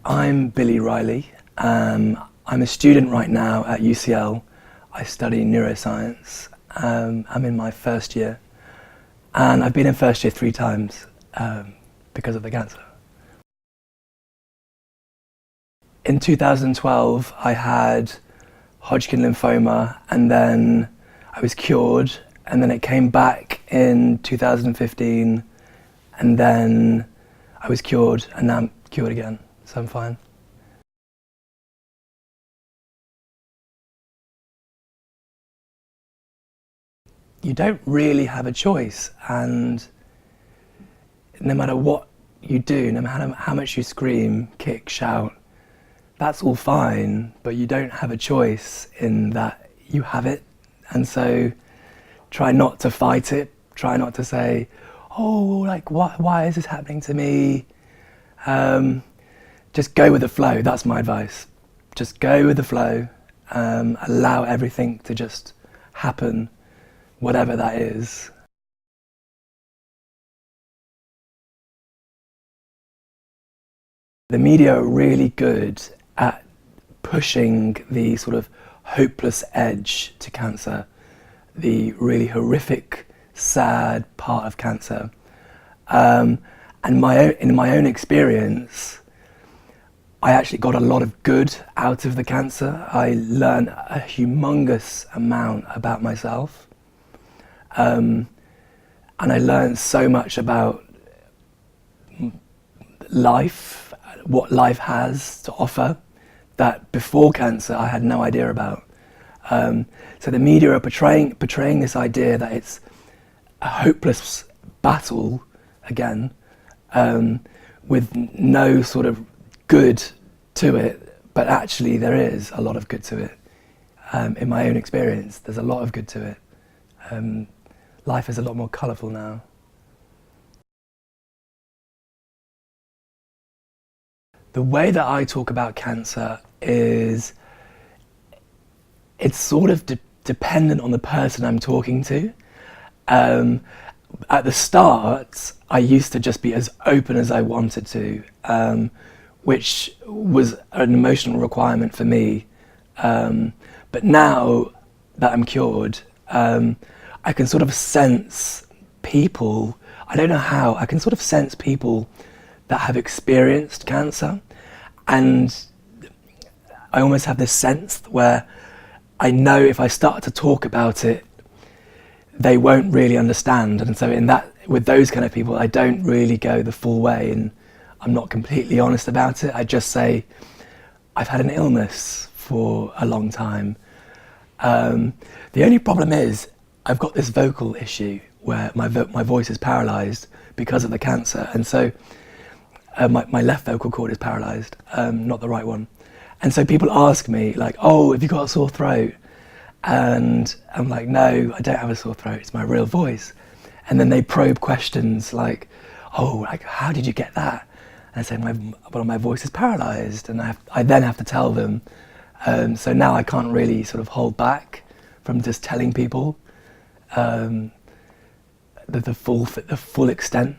I'm Billy Riley. I'm a student right now at UCL. I study neuroscience. I'm in my first year, and I've been in first year 3 times because of the cancer. In 2012, I had Hodgkin lymphoma, and then I was cured, and then it came back in 2015, and then I was cured, and now I'm cured again, so I'm fine. You don't really have a choice, and no matter what you do, no matter how much you scream, kick, shout, that's all fine, but you don't have a choice in that you have it. And so try not to fight it, try not to say, oh, like, why is this happening to me? Just go with the flow, that's my advice. Just go with the flow, allow everything to just happen, whatever that is. The media are really good at pushing the sort of hopeless edge to cancer, the really horrific, sad part of cancer. And in my own experience, I actually got a lot of good out of the cancer. I learned a humongous amount about myself. And I learned so much about life, what life has to offer, that before cancer I had no idea about. So the media are portraying this idea that it's a hopeless battle again, with no sort of good to it, but actually there is a lot of good to it. In my own experience, there's a lot of good to it. Life is a lot more colourful now. The way that I talk about cancer is, it's sort of dependent on the person I'm talking to. At the start, I used to just be as open as I wanted to, which was an emotional requirement for me. But now that I'm cured, I can sort of sense people, I don't know how, I can sort of sense people that have experienced cancer, and I almost have this sense where I know if I start to talk about it, they won't really understand. And so with those kind of people, I don't really go the full way, and I'm not completely honest about it. I just say, I've had an illness for a long time. The only problem is, I've got this vocal issue where my voice is paralysed because of the cancer, and so my left vocal cord is paralysed, not the right one. And so people ask me, like, oh, have you got a sore throat? And I'm like, no, I don't have a sore throat, it's my real voice. And then they probe questions like, oh, like, how did you get that? And I say, my voice is paralysed, and I then have to tell them. So now I can't really sort of hold back from just telling people the full extent.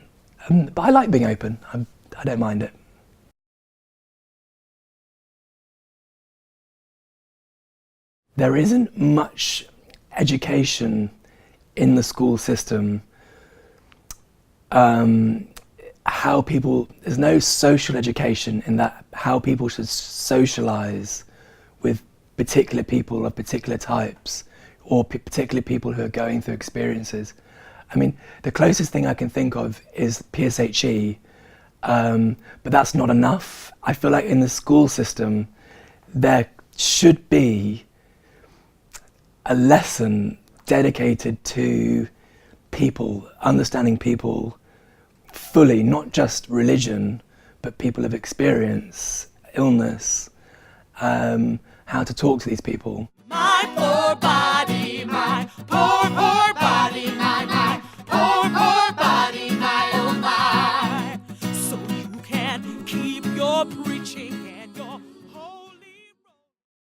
But I like being open. I don't mind it. There isn't much education in the school system. There's no social education in that, how people should socialize with particular people of particular types, or particularly people who are going through experiences. I mean, the closest thing I can think of is PSHE, but that's not enough. I feel like in the school system, there should be a lesson dedicated to people, understanding people fully, not just religion, but people of experience, illness, how to talk to these people. My poor body, my poor